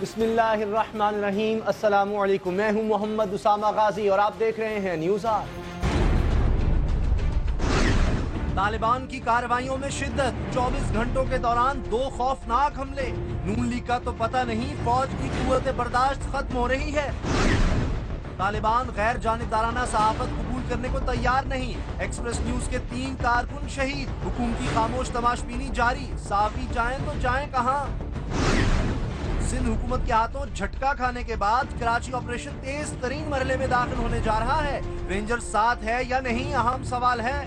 بسم اللہ الرحمن الرحیم، السلام علیکم، میں ہوں محمد اسامہ غازی اور آپ دیکھ رہے ہیں نیوز آر۔ طالبان کی کارروائیوں میں شدت، 24 گھنٹوں کے دوران 2 خوفناک حملے۔ نون لیگ کا تو پتہ نہیں فوج کی قوت برداشت ختم ہو رہی ہے۔ طالبان غیر جانبدارانہ صحافت قبول کرنے کو تیار نہیں، ایکسپریس نیوز کے 3 کارکن شہید۔ حکومتی خاموش تماش بینی جاری، صحافی جائیں تو جائیں کہاں؟ سندھ حکومت کے ہاتھوں جھٹکا کھانے کے بعد کراچی آپریشن تیز ترین مرحلے میں داخل ہونے جا رہا ہے۔ رینجر ساتھ ہے یا نہیں، اہم سوال ہے۔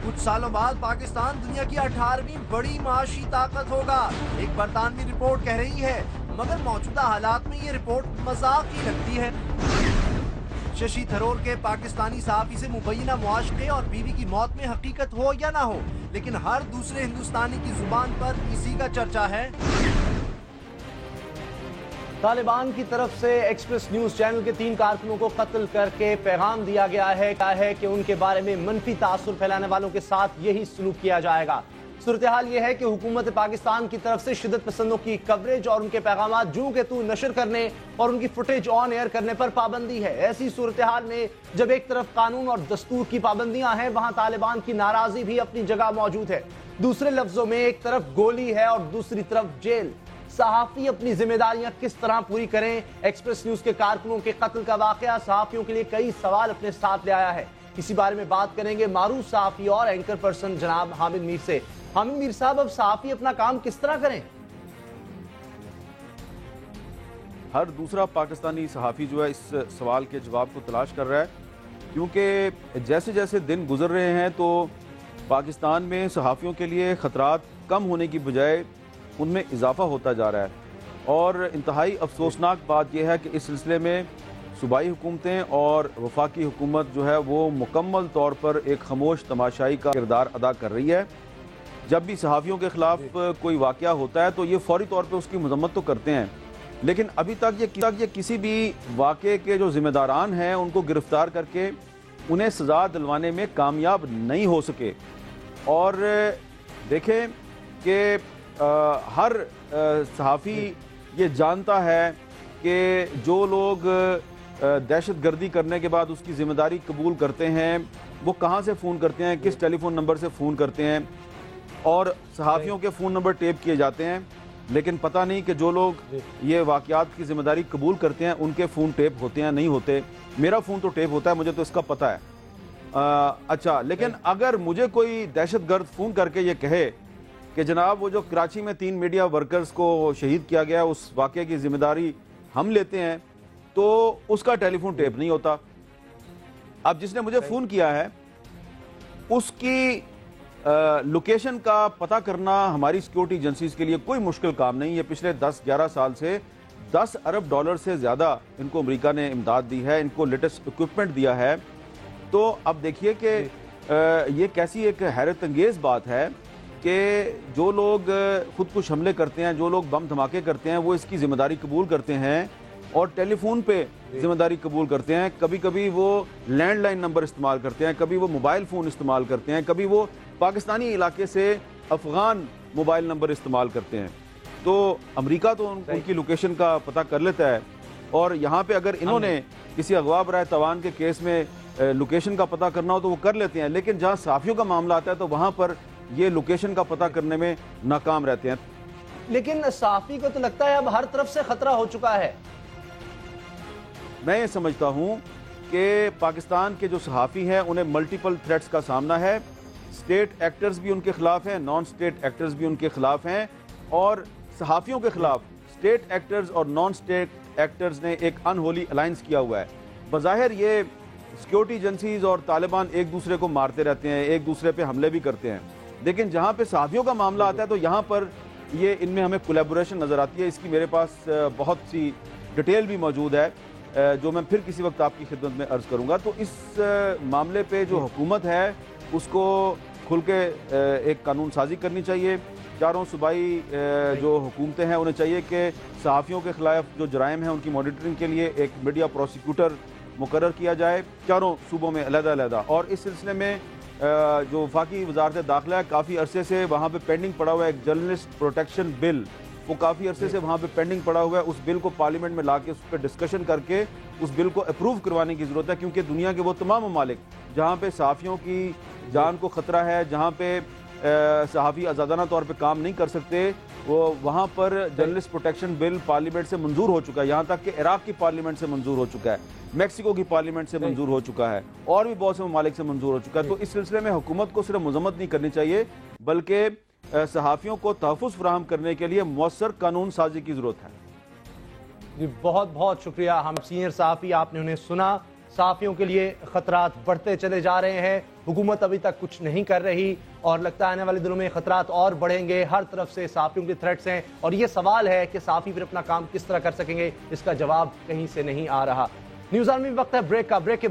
کچھ سالوں بعد پاکستان دنیا کی 18ویں بڑی معاشی طاقت ہوگا، ایک برطانوی رپورٹ کہہ رہی ہے، مگر موجودہ حالات میں یہ رپورٹ مذاق ہی لگتی ہے۔ ششی تھرور کے پاکستانی صحافی سے مبینہ معاشقے اور بیوی کی موت میں حقیقت ہو یا نہ ہو، لیکن ہر دوسرے ہندوستانی کی زبان پر اسی کا چرچا ہے۔ طالبان کی طرف سے ایکسپریس نیوز چینل کے 3 کارکنوں کو قتل کر کے پیغام دیا گیا ہے کہ ان کے بارے میں منفی تاثر پھیلانے والوں کے ساتھ یہی سلوک کیا جائے گا۔ صورتحال یہ ہے کہ حکومت پاکستان کی طرف سے شدت پسندوں کی کوریج اور ان کے پیغامات جوں کہ توں نشر کرنے اور ان کی فوٹیج آن ایئر کرنے پر پابندی ہے۔ ایسی صورتحال میں جب ایک طرف قانون اور دستور کی پابندیاں ہیں، وہاں طالبان کی ناراضی بھی اپنی جگہ موجود ہے۔ دوسرے لفظوں میں ایک طرف گولی ہے اور دوسری طرف جیل۔ صحافی اپنی ذمہ داریاں کس طرح پوری کریں؟ ایکسپریس نیوز کے کارکنوں کے قتل کا واقعہ صحافیوں کے لیے کئی سوال اپنے ساتھ لے آیا ہے۔ اسی بارے میں بات کریں گے معروف صحافی اور اینکر پرسن جناب حامد میر سے۔ حامد میر صاحب، اب صحافی اپنا کام کس طرح کریں؟ ہر دوسرا پاکستانی صحافی جو ہے اس سوال کے جواب کو تلاش کر رہا ہے، کیونکہ جیسے جیسے دن گزر رہے ہیں تو پاکستان میں صحافیوں کے لیے خطرات کم ہونے کی بجائے ان میں اضافہ ہوتا جا رہا ہے، اور انتہائی افسوسناک بات یہ ہے کہ اس سلسلے میں صوبائی حکومتیں اور وفاقی حکومت جو ہے وہ مکمل طور پر ایک خاموش تماشائی کا کردار ادا کر رہی ہے۔ جب بھی صحافیوں کے خلاف کوئی واقعہ ہوتا ہے تو یہ فوری طور پہ اس کی مذمت تو کرتے ہیں، لیکن ابھی تک یہ کسی بھی واقعے کے جو ذمہ داران ہیں ان کو گرفتار کر کے انہیں سزا دلوانے میں کامیاب نہیں ہو سکے۔ اور دیکھیں کہ ہر صحافی یہ جانتا ہے کہ جو لوگ دہشت گردی کرنے کے بعد اس کی ذمہ داری قبول کرتے ہیں وہ کہاں سے فون کرتے ہیں، کس ٹیلی فون نمبر سے فون کرتے ہیں، اور صحافیوں کے فون نمبر ٹیپ کیے جاتے ہیں، لیکن پتہ نہیں کہ جو لوگ یہ واقعات کی ذمہ داری قبول کرتے ہیں ان کے فون ٹیپ ہوتے ہیں نہیں ہوتے۔ میرا فون تو ٹیپ ہوتا ہے، مجھے تو اس کا پتہ ہے۔ اچھا، لیکن اگر مجھے کوئی دہشت گرد فون کر کے یہ کہے کہ جناب وہ جو کراچی میں 3 میڈیا ورکرز کو شہید کیا گیا اس واقعے کی ذمہ داری ہم لیتے ہیں، تو اس کا ٹیلی فون ٹیپ نہیں ہوتا۔ اب جس نے مجھے فون کیا ہے اس کی لوکیشن کا پتہ کرنا ہماری سیکیورٹی ایجنسیز کے لیے کوئی مشکل کام نہیں ہے۔ پچھلے 10-11 سال سے $10 ارب سے زیادہ ان کو امریکہ نے امداد دی ہے، ان کو لیٹسٹ اکوپمنٹ دیا ہے۔ تو اب دیکھیے کہ یہ کیسی ایک حیرت انگیز بات ہے کہ جو لوگ خودکش حملے کرتے ہیں، جو لوگ بم دھماکے کرتے ہیں، وہ اس کی ذمہ داری قبول کرتے ہیں اور ٹیلی فون پہ ذمہ داری قبول کرتے ہیں۔ کبھی کبھی وہ لینڈ لائن نمبر استعمال کرتے ہیں، کبھی وہ موبائل فون استعمال کرتے ہیں، کبھی وہ پاکستانی علاقے سے افغان موبائل نمبر استعمال کرتے ہیں۔ تو امریکہ تو ان کی لوکیشن کا پتہ کر لیتا ہے، اور یہاں پہ اگر انہوں نے کسی اغوا برائے تاوان کے کیس میں لوکیشن کا پتہ کرنا ہو تو وہ کر لیتے ہیں، لیکن جہاں صحافیوں کا معاملہ آتا ہے تو وہاں پر یہ لوکیشن کا پتہ کرنے میں ناکام رہتے ہیں۔ لیکن صحافی کو تو لگتا ہے اب ہر طرف سے خطرہ ہو چکا ہے۔ میں یہ سمجھتا ہوں کہ پاکستان کے جو صحافی ہیں انہیں ملٹیپل تھریٹس کا سامنا ہے۔ اسٹیٹ ایکٹرز بھی ان کے خلاف ہیں، نان اسٹیٹ ایکٹرز بھی ان کے خلاف ہیں، اور صحافیوں کے خلاف اسٹیٹ ایکٹرز اور نان اسٹیٹ ایکٹرز نے ایک انہولی الائنس کیا ہوا ہے۔ بظاہر یہ سیکیورٹی ایجنسیز اور طالبان ایک دوسرے کو مارتے رہتے ہیں، ایک دوسرے پہ حملے بھی کرتے ہیں، لیکن جہاں پہ صحافیوں کا معاملہ آتا ہے تو یہاں پر یہ ان میں ہمیں کولیبوریشن نظر آتی ہے۔ اس کی میرے پاس بہت سی ڈیٹیل بھی موجود ہے جو میں پھر کسی وقت آپ کی خدمت میں عرض کروں گا۔ تو اس معاملے پہ جو حکومت ہے اس کو کھل کے ایک قانون سازی کرنی چاہیے۔ چاروں صوبائی جو حکومتیں ہیں انہیں چاہیے کہ صحافیوں کے خلاف جو جرائم ہیں ان کی مانیٹرنگ کے لیے ایک میڈیا پروسیکیوٹر مقرر کیا جائے چاروں صوبوں میں علیحدہ علیحدہ۔ اور اس سلسلے میں جو وفاقی وزارت داخلہ ہے کافی عرصے سے وہاں پہ پینڈنگ پڑا ہوا ہے ایک جرنلسٹ پروٹیکشن بل، وہ کافی عرصے سے وہاں پہ پینڈنگ پڑا ہوا ہے. اس بل کو پارلیمنٹ میں لا کے اس پہ ڈسکشن کر کے اس بل کو اپروو کروانے کی ضرورت ہے, کیونکہ دنیا کے وہ تمام ممالک جہاں پہ صحافیوں کی جان کو خطرہ ہے, جہاں پہ صحافی آزادانہ طور پہ کام نہیں کر سکتے, وہ وہاں پر جرنلسٹ پروٹیکشن بل پارلیمنٹ سے منظور ہو چکا ہے. یہاں تک کہ عراق کی پارلیمنٹ سے منظور ہو چکا ہے, میکسیکو کی پارلیمنٹ سے منظور ہو چکا ہے, اور بھی بہت سے ممالک سے منظور ہو چکا ہے. تو اس سلسلے میں حکومت کو صرف مذمت نہیں کرنی چاہیے, بلکہ صحافیوں کو تحفظ فراہم کرنے کے لیے مؤثر قانون سازی کی ضرورت ہے. جی بہت بہت شکریہ. ہم سینئر صحافی, آپ نے انہیں سنا. صحافیوں کے لیے خطرات بڑھتے چلے جا رہے ہیں, حکومت ابھی تک کچھ نہیں کر رہی, اور لگتا ہے آنے والے دنوں میں خطرات اور بڑھیں گے. ہر طرف سے صحافیوں کے تھریٹس ہیں, اور یہ سوال ہے کہ صحافی پھر اپنا کام کس طرح کر سکیں گے, اس کا جواب کہیں سے نہیں آ رہا. نیوز آرمی میں وقت ہے بریک کا. بریک کے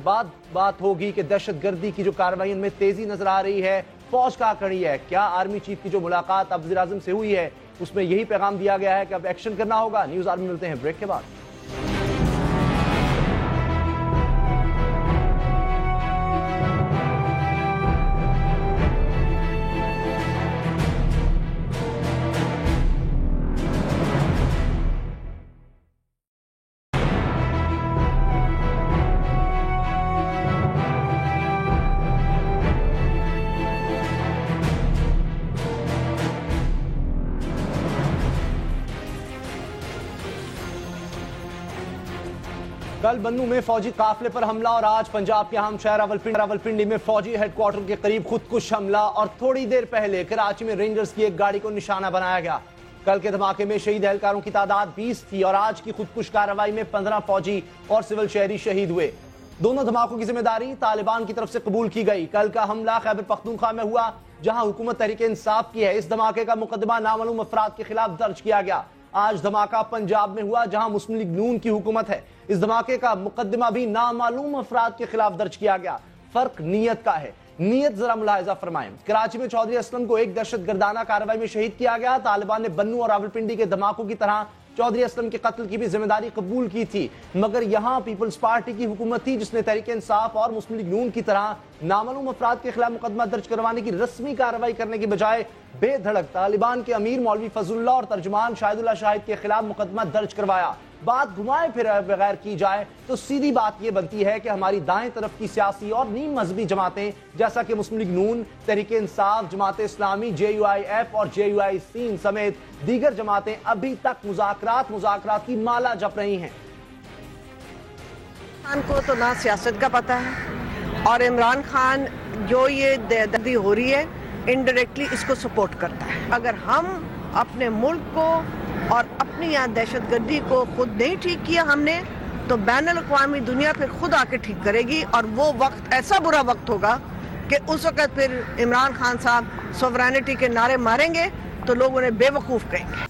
بعد بات ہوگی کہ دہشت گردی کی جو کارروائی ان میں تیزی نظر آ رہی ہے, فوج کہاں کھڑی ہے, کیا آرمی چیف کی جو ملاقات اب وزیر اعظم سے ہوئی ہے اس میں یہی پیغام دیا گیا ہے کہ اب ایکشن کرنا ہوگا. نیوز آرمی ملتے ہیں بریک کے بعد. کل بنو میں فوجی قافلے پر حملہ, اور آج پنجاب کے اہم شہر راولپنڈی میں فوجی ہیڈ کوارٹر کے قریب خودکش حملہ, اور تھوڑی دیر پہلے کراچی میں رینجرز کی ایک گاڑی کو نشانہ بنایا گیا. کل کے دھماکے میں شہید اہلکاروں کی تعداد 20 تھی, اور آج کی خودکش کارروائی میں 15 فوجی اور سول شہری شہید ہوئے. دونوں دھماکوں کی ذمہ داری طالبان کی طرف سے قبول کی گئی. کل کا حملہ خیبر پختونخوا میں ہوا, جہاں حکومت تحریک انصاف کی ہے. اس دھماکے کا مقدمہ نامعلوم افراد کے خلاف درج کیا گیا. آج دھماکہ پنجاب میں ہوا, جہاں مسلم لیگ نون کی حکومت ہے. اس دھماکے کا مقدمہ بھی نامعلوم افراد کے خلاف درج کیا گیا. فرق نیت کا ہے. نیت ذرا ملاحظہ فرمائیں. کراچی میں چودھری اسلم کو ایک دہشت گردانہ کارروائی میں شہید کیا گیا. طالبان نے بنو اور راولپنڈی کے دھماکوں کی طرح چودھری اسلم کے قتل کی بھی ذمہ داری قبول کی تھی, مگر یہاں پیپلز پارٹی کی حکومت تھی جس نے تحریک انصاف اور مسلم لیگ نون کی طرح نامعلوم افراد کے خلاف مقدمہ درج کروانے کی رسمی کارروائی کرنے کی بجائے بے دھڑک طالبان کے امیر مولوی فضل اللہ اور ترجمان شاہد اللہ شاہد کے خلاف مقدمہ درج کروایا. بات گھمائے پھرائے بغیر کی جائے تو سیدھی بات یہ بنتی ہے کہ ہماری دائیں طرف کی سیاسی اور نیم مذہبی جماعتیں جیسا کہ مسلم لیگ نون, تحریک انصاف, جماعت اسلامی, JUIF اور JUIC سمیت دیگر جماعتیں ابھی تک مذاکرات کی مالا جپ رہی ہیں. عمران کو تو نہ سیاست کا پتہ ہے, اور عمران خان جو یہ دردی ہو رہی ہے انڈائریکٹلی اس کو سپورٹ کرتا ہے. اگر ہم اپنے ملک کو اور اپنی یہاں دہشت گردی کو خود نہیں ٹھیک کیا ہم نے, تو بین الاقوامی دنیا پھر خود آ کے ٹھیک کرے گی, اور وہ وقت ایسا برا وقت ہوگا کہ اس وقت پھر عمران خان صاحب سوورینٹی کے نعرے ماریں گے تو لوگ انہیں بے وقوف کہیں گے.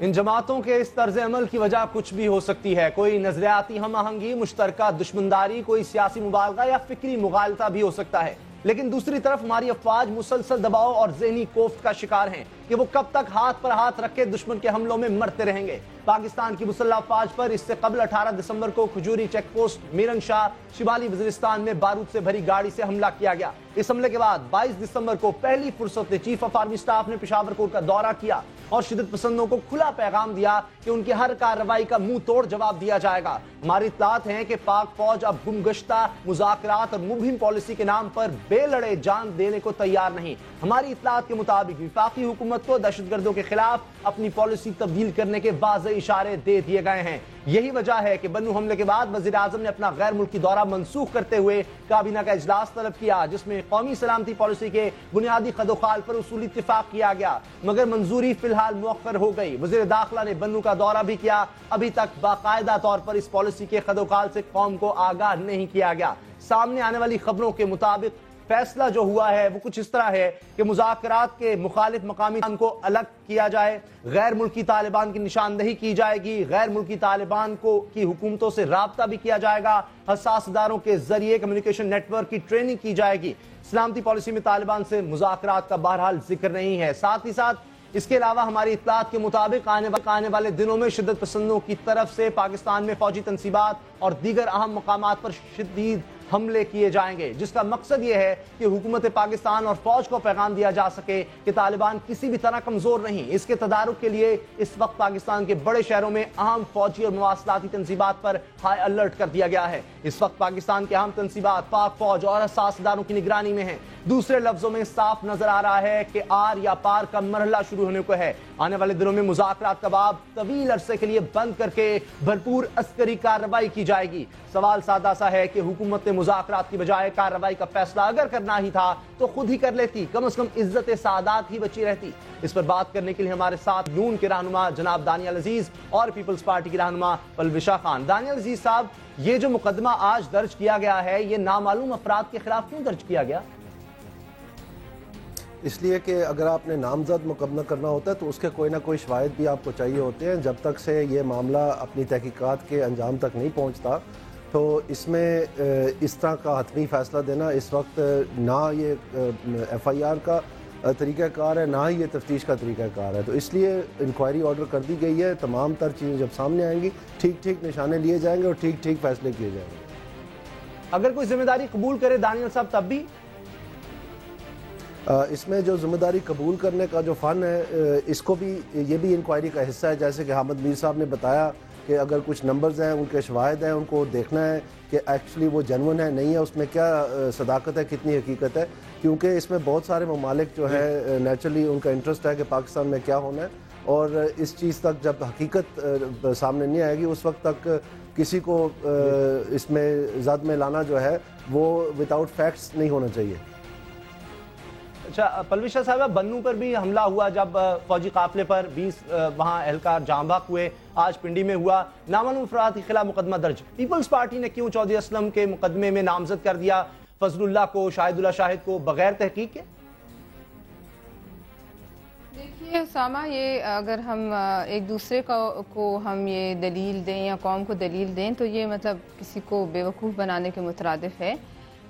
ان جماعتوں کے اس طرز عمل کی وجہ کچھ بھی ہو سکتی ہے. کوئی نظریاتی ہم آہنگی, مشترکہ دشمنداری, کوئی سیاسی مبالغہ یا فکری مغالطہ بھی ہو سکتا ہے. لیکن دوسری طرف ہماری افواج مسلسل دباؤ اور ذہنی کوفت کا شکار ہیں کہ وہ کب تک ہاتھ پر ہاتھ رکھ کے دشمن کے حملوں میں مرتے رہیں گے. پاکستان کی مسلح افواج پر اس سے قبل 18 دسمبر کو کھجوری چیک پوسٹ میرن شاہ شمالی وزیرستان میں بارود سے بھری گاڑی سے حملہ کیا گیا. اس حملے کے بعد 22 دسمبر کو پہلی فرصت میں چیف آف آرمی سٹاف نے پشاور کور کا دورہ کیا اور شدت پسندوں کو کھلا پیغام دیا کہ ان کی ہر کارروائی کا منہ توڑ جواب دیا جائے گا. ہماری اطلاعات ہیں کہ پاک فوج اب گم گشتہ مذاکرات اور مبہم پالیسی کے نام پر بے لڑے جان دینے کو تیار نہیں. ہماری اطلاعات کے مطابق وفاقی حکومت کو دہشت گردوں کے خلاف اپنی پالیسی تبدیل کرنے کے واضح اشارے دے دیے گئے ہیں. یہی وجہ ہے کہ بنو حملے کے بعد وزیر اعظم نے اپنا غیر ملکی دورہ منسوخ کرتے ہوئے کابینہ کا اجلاس طلب کیا, جس میں قومی سلامتی پالیسی کے بنیادی خد و خال پر اصولی اتفاق کیا گیا, مگر منظوری فی الحال مؤخر ہو گئی. وزیر داخلہ نے بنو کا دورہ بھی کیا, ابھی تک باقاعدہ طور پر اس پالیسی کے خد و خال سے قوم کو آگاہ نہیں کیا گیا. سامنے آنے والی خبروں کے مطابق فیصلہ جو ہوا ہے وہ کچھ اس طرح ہے کہ مذاکرات کے مخالف مقامی کو الگ کیا جائے, غیر ملکی طالبان کی نشاندہی کی جائے گی, غیر ملکی طالبان کی حکومتوں سے رابطہ بھی کیا جائے گا, حساس اداروں کے ذریعے کمیونیکیشن نیٹ ورک کی ٹریننگ کی جائے گی. سلامتی پالیسی میں طالبان سے مذاکرات کا بہرحال ذکر نہیں ہے. ساتھ ہی ساتھ اس کے علاوہ ہماری اطلاعات کے مطابق آنے والے دنوں میں شدت پسندوں کی طرف سے پاکستان میں فوجی تنصیبات اور دیگر اہم مقامات پر شدید حملے کیے جائیں گے، جس کا مقصد یہ ہے کہ حکومت پاکستان اور فوج کو پیغام دیا جا سکے کہ طالبان کسی بھی طرح کمزور نہیں۔ اس کے تدارک کے لیے اس وقت پاکستان کے بڑے شہروں میں اہم فوجی اور مواصلاتی تنصیبات پر ہائی الرٹ کر دیا گیا ہے۔ اس وقت پاکستان کے اہم تنصیبات پاک فوج اور حساس اداروں کی نگرانی میں ہیں۔ دوسرے لفظوں میں صاف نظر آ رہا ہے کہ آر یا پار کا مرحلہ شروع ہونے کو ہے۔ آنے والے دنوں میں مذاکرات کا باب طویل عرصے کے لیے بند کر کے بھرپور عسکری کارروائی کی جائے گی۔ سوال سادہ سا ہے کہ حکومت نے مذاکرات کی بجائے کارروائی کا فیصلہ اگر کرنا ہی تھا تو خود ہی کر لیتی، کم از کم عزت سعادت ہی بچی رہتی۔ اس پر بات کرنے کے لیے ہمارے ساتھ نون کے رہنما جناب دانیال عزیز اور پیپلز پارٹی کی رہنما پلوشہ خان۔ دانیال عزیز صاحب، یہ جو مقدمہ آج درج کیا گیا ہے، یہ نامعلوم افراد کے خلاف کیوں درج کیا گیا؟ اس لیے کہ اگر آپ نے نامزد مقدمہ کرنا ہوتا ہے تو اس کے کوئی نہ کوئی شواہد بھی آپ کو چاہیے ہوتے ہیں۔ جب تک سے یہ معاملہ اپنی تحقیقات کے انجام تک نہیں پہنچتا تو اس میں اس طرح کا حتمی فیصلہ دینا اس وقت نہ یہ ایف آئی آر کا طریقہ کار ہے، نہ ہی یہ تفتیش کا طریقہ کار ہے۔ تو اس لیے انکوائری آرڈر کر دی گئی ہے۔ تمام تر چیزیں جب سامنے آئیں گی ٹھیک ٹھیک نشانے لیے جائیں گے اور ٹھیک ٹھیک فیصلے کیے جائیں گے۔ اگر کوئی ذمہ داری قبول کرے دانیال صاحب تب بھی اس میں جو ذمہ داری قبول کرنے کا جو فن ہے اس کو بھی یہ بھی انکوائری کا حصہ ہے۔ جیسے کہ حامد میر صاحب نے بتایا کہ اگر کچھ نمبرز ہیں، ان کے شواہد ہیں، ان کو دیکھنا ہے کہ ایکچولی وہ جنون ہے نہیں ہے، اس میں کیا صداقت ہے، کتنی حقیقت ہے، کیونکہ اس میں بہت سارے ممالک جو ہے نیچرلی ان کا انٹرسٹ ہے کہ پاکستان میں کیا ہونا ہے، اور اس چیز تک جب حقیقت سامنے نہیں آئے گی اس وقت تک کسی کو اس میں زد میں لانا جو ہے وہ وداؤٹ فیکٹس نہیں ہونا چاہیے۔ اچھا پلوشہ صاحبہ، بنوں پر بھی حملہ ہوا جب فوجی قافلے پر 20 وہاں اہلکار جاں بحق ہوئے، آج پنڈی میں ہوا، نامعلوم افراد کے خلاف مقدمہ درج۔ پیپلز پارٹی نے کیوں چودھری اسلم کے مقدمے میں نامزد کر دیا، فضل اللہ کو، شاہد اللہ شاہد کو، بغیر تحقیق کے؟ دیکھیے اسامہ، یہ اگر ہم ایک دوسرے کو ہم یہ دلیل دیں یا قوم کو دلیل دیں تو یہ مطلب کسی کو بیوقوف بنانے کے مترادف ہے۔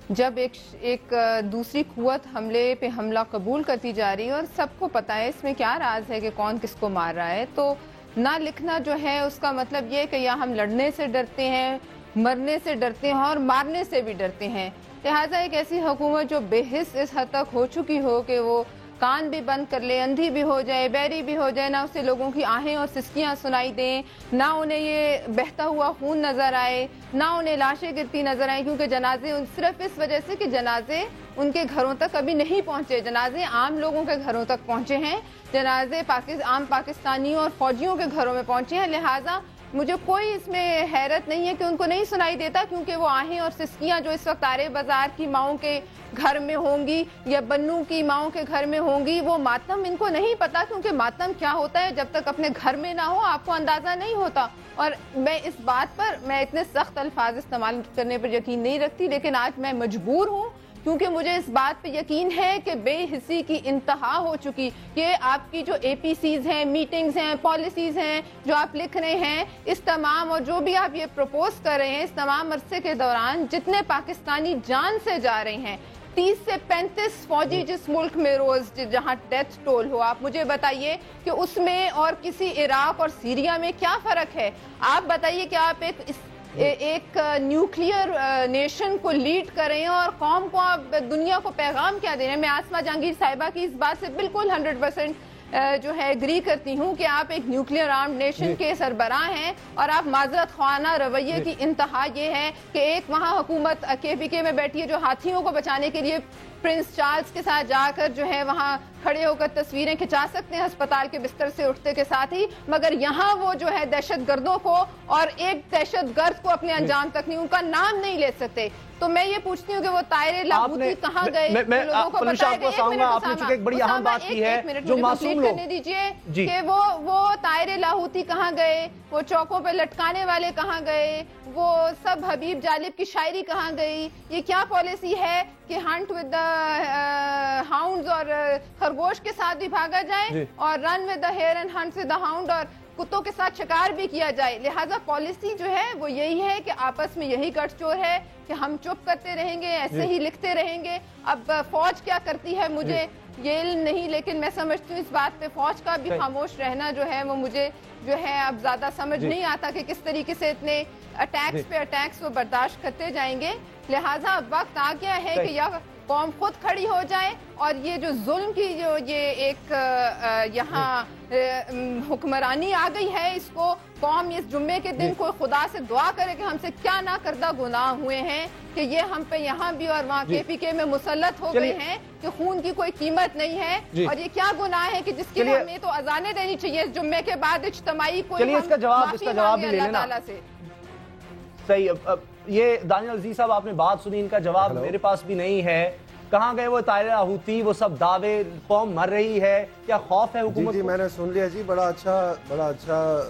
جب ایک دوسری قوت حملے پہ حملہ قبول کرتی جا رہی ہے اور سب کو پتہ ہے اس میں کیا راز ہے کہ کون کس کو مار رہا ہے، تو نہ لکھنا جو ہے اس کا مطلب یہ کہ یا ہم لڑنے سے ڈرتے ہیں، مرنے سے ڈرتے ہیں اور مارنے سے بھی ڈرتے ہیں۔ لہٰذا ایک ایسی حکومت جو بے حس اس حد تک ہو چکی ہو کہ وہ کان بھی بند کر لے، اندھی بھی ہو جائے، بہری بھی ہو جائے، نہ اسے لوگوں کی آہیں اور سسکیاں سنائی دیں، نہ انہیں یہ بہتا ہوا خون نظر آئے، نہ انہیں لاشیں گرتی نظر آئیں، کیونکہ جنازے صرف اس وجہ سے کہ جنازے ان کے گھروں تک ابھی نہیں پہنچے، جنازے عام لوگوں کے گھروں تک پہنچے ہیں، جنازے عام پاکستانیوں اور فوجیوں کے گھروں میں پہنچے ہیں۔ لہٰذا مجھے کوئی اس میں حیرت نہیں ہے کہ ان کو نہیں سنائی دیتا، کیونکہ وہ آہیں اور سسکیاں جو اس وقت آرے بازار کی ماؤں کے گھر میں ہوں گی یا بنوں کی ماؤں کے گھر میں ہوں گی، وہ ماتم ان کو نہیں پتا، کیونکہ ماتم کیا ہوتا ہے جب تک اپنے گھر میں نہ ہو آپ کو اندازہ نہیں ہوتا۔ اور میں اس بات پر میں اتنے سخت الفاظ استعمال کرنے پر یقین نہیں رکھتی، لیکن آج میں مجبور ہوں کیونکہ مجھے اس بات پہ یقین ہے کہ بے حسی کی انتہا ہو چکی، کہ آپ کی جو اے پی سیز ہیں، میٹنگز ہیں، پالیسیز ہیں جو آپ لکھ رہے ہیں، اس تمام اور جو بھی آپ یہ پروپوز کر رہے ہیں، اس تمام عرصے کے دوران جتنے پاکستانی جان سے جا رہے ہیں، 30 سے 35 فوجی جس ملک میں روز جہاں ڈیتھ ٹول ہو، آپ مجھے بتائیے کہ اس میں اور کسی عراق اور سیریا میں کیا فرق ہے؟ آپ بتائیے کہ آپ ایک نیوکلیئر نیشن کو لیڈ کر رہے ہیں اور قوم کو آپ دنیا کو پیغام کیا دے رہے ہیں۔ میں آسمہ جہانگیر صاحبہ کی اس بات سے بالکل 100% جو ہے ایگری کرتی ہوں کہ آپ ایک نیوکلیئر آرمڈ نیشن کے سربراہ ہیں، اور آپ معذرت خواہانہ رویے کی انتہا یہ ہے کہ ایک وہاں حکومت کے پی کے میں بیٹھی ہے جو ہاتھیوں کو بچانے کے لیے پرنس چارلز کے ساتھ جا کر جو ہے وہاں کھڑے ہو کر تصویریں کھچا سکتے ہیں ہسپتال کے بستر سے اٹھتے کے ساتھ ہی، مگر یہاں وہ جو ہے دہشت گردوں کو اور ایک دہشت گرد کو اپنے انجام تک نہیں، ان کا نام نہیں لے سکتے۔ تو میں یہ پوچھتی ہوں کہ وہ طائر لاہوتی کہاں گئے؟ میں آپ نے چونکہ ایک بڑی اہم بات کی ہے جو معصوم لوگ، کرنے دیجئے کہ وہ طائر لاہوتی کہاں گئے، وہ چوکوں پہ لٹکانے والے کہاں گئے، وہ سب حبیب جالب کی شاعری کہاں گئی؟ یہ کیا پالیسی ہے کہ ہنٹ ود دا ہاؤنڈز اور خرگوش کے ساتھ بھی بھاگا جائے اور run with the hare and hunt with the hound اور کتوں کے ساتھ شکار بھی کیا جائے؟ لہٰذا پالیسی جو ہے وہ یہی ہے کہ آپس میں یہی گٹھ چور ہے کہ ہم چپ کرتے رہیں گے، ایسے ہی لکھتے رہیں گے۔ اب فوج کیا کرتی ہے مجھے یہ علم نہیں، لیکن میں سمجھتی ہوں اس بات پہ فوج کا بھی خاموش رہنا جو ہے وہ مجھے جو ہے اب زیادہ سمجھ نہیں آتا کہ کس طریقے سے اتنے اٹیکس پہ اٹیکس وہ برداشت کرتے جائیں گے۔ لہٰذا وقت آ گیا ہے کہ یا قوم خود کھڑی ہو جائے اور یہ جو ظلم کی جو یہ ایک یہاں حکمرانی آ گئی ہے، اس کو قوم اس جمعے کے دن کوئی خدا سے دعا کرے کہ ہم سے کیا نہ کردہ گناہ ہوئے ہیں کہ یہ ہم پہ یہاں بھی اور وہاں KPK میں مسلط ہو گئے ہیں کہ خون کی کوئی قیمت نہیں ہے، اور یہ کیا گناہ ہے کہ جس کے لیے ہمیں تو اذانیں دینی چاہیے اس جمعے کے بعد اجتماعی کوئی اس کا جواب بھی لے اللہ لینا تعالیٰ سے۔ صحیح، یہ دانیال عزیز صاحب آپ نے بات سنی، ان کا جواب میرے پاس بھی نہیں ہے۔ کہاں گئے وہ طاہرہ ہوتی، وہ سب دعوے، قوم مر رہی ہے، کیا خوف ہے حکومت؟ جی میں نے سن لیا جی، بڑا اچھا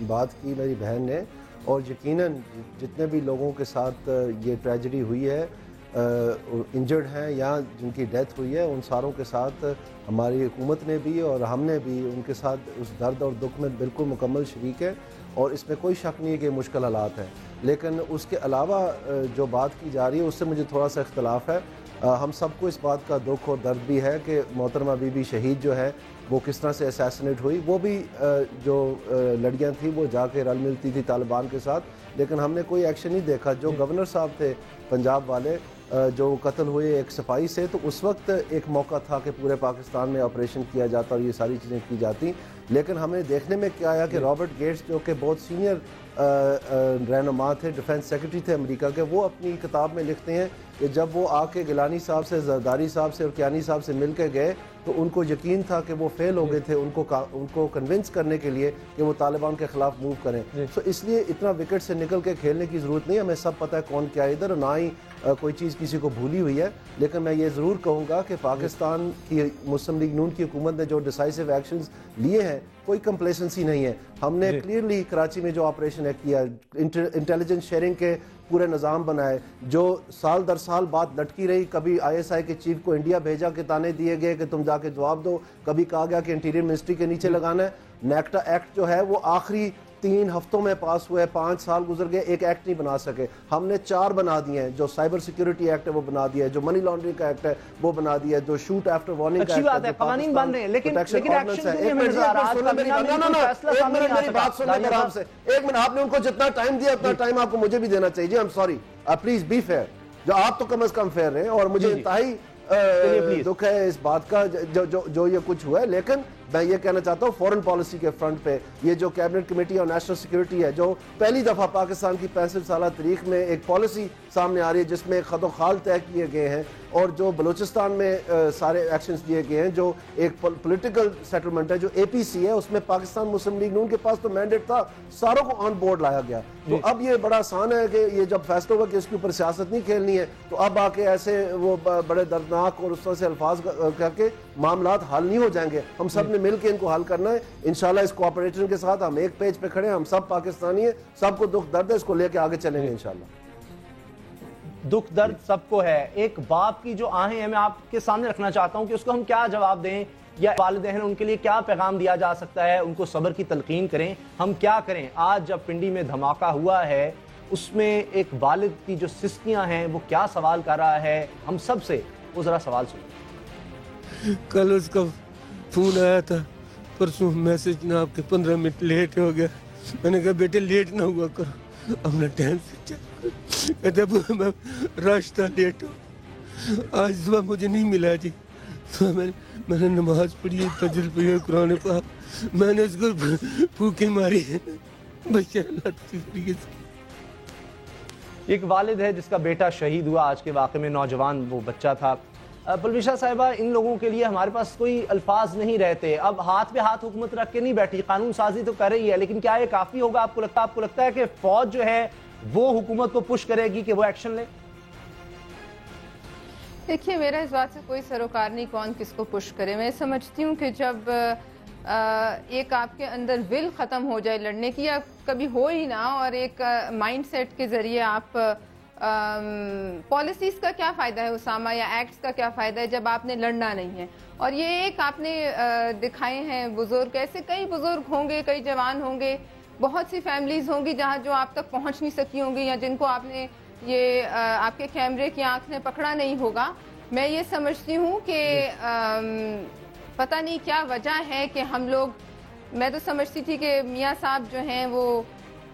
بات کی میری بہن نے، اور یقیناً جتنے بھی لوگوں کے ساتھ یہ ٹریجڈی ہوئی ہے، انجرڈ ہیں یا جن کی ڈیتھ ہوئی ہے، ان ساروں کے ساتھ ہماری حکومت نے بھی اور ہم نے بھی ان کے ساتھ اس درد اور دکھ میں بالکل مکمل شریک ہے، اور اس میں کوئی شک نہیں ہے کہ مشکل حالات ہیں۔ لیکن اس کے علاوہ جو بات کی جا رہی ہے اس سے مجھے تھوڑا سا اختلاف ہے۔ ہم سب کو اس بات کا دکھ اور درد بھی ہے کہ محترمہ بی بی شہید جو ہے وہ کس طرح سے اسیسنیٹ ہوئی، وہ بھی جو لڑکیاں تھیں وہ جا کے رل ملتی تھی طالبان کے ساتھ، لیکن ہم نے کوئی ایکشن نہیں دیکھا۔ جو گورنر صاحب تھے پنجاب والے جو قتل ہوئے ایک سپاہی سے، تو اس وقت ایک موقع تھا کہ پورے پاکستان میں آپریشن کیا جاتا اور یہ ساری چیزیں کی جاتی، لیکن ہمیں دیکھنے میں کیا آیا کہ رابرٹ گیٹس جو کہ بہت سینئر رہنما تھے، ڈیفنس سیکرٹری تھے امریکہ کے، وہ اپنی کتاب میں لکھتے ہیں کہ جب وہ آ کے گیلانی صاحب سے، زرداری صاحب سے اور کیانی صاحب سے مل کے گئے تو ان کو یقین تھا کہ وہ فیل ہو گئے تھے ان کو کنونس کرنے کے لیے کہ وہ طالبان کے خلاف موو کریں۔ سو اس لیے اتنا وکٹ سے نکل کے کھیلنے کی ضرورت نہیں، ہمیں سب پتہ ہے کون کیا ادھر، اور نہ ہی کوئی چیز کسی کو بھولی ہوئی ہے۔ لیکن میں یہ ضرور کہوں گا کہ پاکستان کی مسلم لیگ نون کی حکومت نے جو ڈیسائسو ایکشنز لیے ہیں، کوئی کمپلیسنسی نہیں ہے۔ ہم نے کلیئرلی کراچی میں جو آپریشن ایک کیا، انٹیلیجنس شیئرنگ کے پورے نظام بنائے، جو سال در سال بات لٹکی رہی، کبھی ISI کے چیف کو انڈیا بھیجا کے تانے دیے گئے کہ تم جا کے جواب دو، کبھی کہا گیا کہ انٹیریئر منسٹری کے نیچے لگانا ہے۔ نیکٹا ایکٹ جو ہے وہ آخری 3 ہفتوں میں پاس ہوا ہے، 5 سال گزر گئے، ایک ایکٹ نہیں بنا سکے۔ ہم نے 4 بنا دیے ہیں، جو سائبر سیکیورٹی ایکٹ ہے وہ بنا دیا ہے، جو منی لانڈرنگ کا ایکٹ ہے وہ بنا دیا ہے، جو شوٹ آفٹر وارننگ کا اچھی بات ہے، قوانین بن رہے ہیں، لیکن ایکشن ہمیں نظر آ رہا ہے۔ ایک منٹ، آپ نے ان کو جتنا ٹائم دیا اتنا ٹائم آپ کو مجھے بھی دینا چاہیے۔ جی I'm sorry، please be fair, جو آپ تو کم از کم فیئر رہے، اور مجھے انتہائی دکھ ہے اس بات کا جو یہ کچھ ہوا ہے۔ لیکن میں یہ کہنا چاہتا ہوں فورن پالیسی کے فرنٹ پہ یہ جو کیبنٹ کمیٹی اور نیشنل سیکیورٹی ہے، جو پہلی دفعہ پاکستان کی 65 سالہ تاریخ میں ایک پالیسی سامنے آ رہی ہے جس میں خط و خال طے کیے گئے ہیں، اور جو بلوچستان میں سارے ایکشنز لیے گئے ہیں، جو ایک پولیٹیکل سیٹلمنٹ ہے جو APC ہے، اس میں پاکستان مسلم لیگ نون کے پاس تو مینڈیٹ تھا، ساروں کو آن بورڈ لایا گیا۔ تو اب یہ بڑا آسان ہے کہ یہ جب فیصلہ ہوگا کہ اس کے اوپر سیاست نہیں کھیلنی ہے، تو اب آ کے ایسے وہ بڑے دردناک اور اس طرح سے الفاظ کر کے معاملات حل نہیں ہو جائیں گے۔ ہم سب نے مل کے ان کو حل کرنا ہے انشاءاللہ۔ اس کوآپریشن کے ساتھ ہم ایک پیج پہ کھڑے ہیں، ہم سب پاکستانی ہیں، سب کو دکھ درد ہے، اس کو لے کے آگے چلیں گے انشاءاللہ۔ دکھ درد سب کو ہے۔ ایک باپ کی جو آہیں ہیں میں آپ کے سامنے رکھنا چاہتا ہوں کہ اس کو ہم کیا جواب دیں، یا والدین ان کے لیے کیا پیغام دیا جا سکتا ہے، ان کو صبر کی تلقین کریں، ہم کیا کریں؟ آج جب پنڈی میں دھماکہ ہوا ہے اس میں ایک والد کی جو سسکیاں ہیں وہ کیا سوال کر رہا ہے، ہم سب سے وہ ذرا سوال سنیں۔ کل اس کا فون آیا تھا، پرسوں میسج نہ آپ کے 15 منٹ لیٹ ہو گیا۔ میں نے کہا بیٹے لیٹ نہ ہوا کرو، اپنا ٹائم سے چل، کہتے میں راستہ لیٹ ہو۔ آج صبح مجھے نہیں ملا جی، میں نے نماز پڑھی ہے، تجل پڑھی ہے، قرآن پاک، میں نے اس کو پھوکے ماری ہے بچہ اللہ طریقے سے۔ ایک والد ہے جس کا بیٹا شہید ہوا آج کے واقعے میں، نوجوان وہ بچہ تھا۔ پلویشا صاحبہ، ان لوگوں کے لیے ہمارے پاس کوئی الفاظ نہیں رہتے۔ اب ہاتھ پہ ہاتھ حکومت رکھ کے نہیں بیٹھی، قانون سازی تو کر رہی ہے، لیکن کیا یہ کافی ہوگا؟ آپ کو لگتا ہے کہ فوج جو ہے وہ حکومت کو پش کرے گی کہ وہ ایکشن لے؟ دیکھیے، میرا اس بات سے کوئی سروکار نہیں کون کس کو پش کرے۔ میں سمجھتی ہوں کہ جب ایک آپ کے اندر ول ختم ہو جائے لڑنے کی، یا کبھی ہو ہی نہ، اور ایک مائنڈ سیٹ کے ذریعے آپ پالیسیز کا کیا فائدہ ہے اسامہ، یا ایکٹس کا کیا فائدہ ہے جب آپ نے لڑنا نہیں ہے؟ اور یہ ایک آپ نے دکھائے ہیں بزرگ، ایسے کئی بزرگ ہوں گے، کئی جوان ہوں گے، بہت سی فیملیز ہوں گی جہاں جو آپ تک پہنچ نہیں سکی ہوں گی، یا جن کو آپ نے یہ آپ کے کیمرے کی آنکھ نے پکڑا نہیں ہوگا۔ میں یہ سمجھتی ہوں کہ پتہ نہیں کیا وجہ ہے کہ ہم لوگ، میں تو سمجھتی تھی کہ میاں صاحب جو ہیں وہ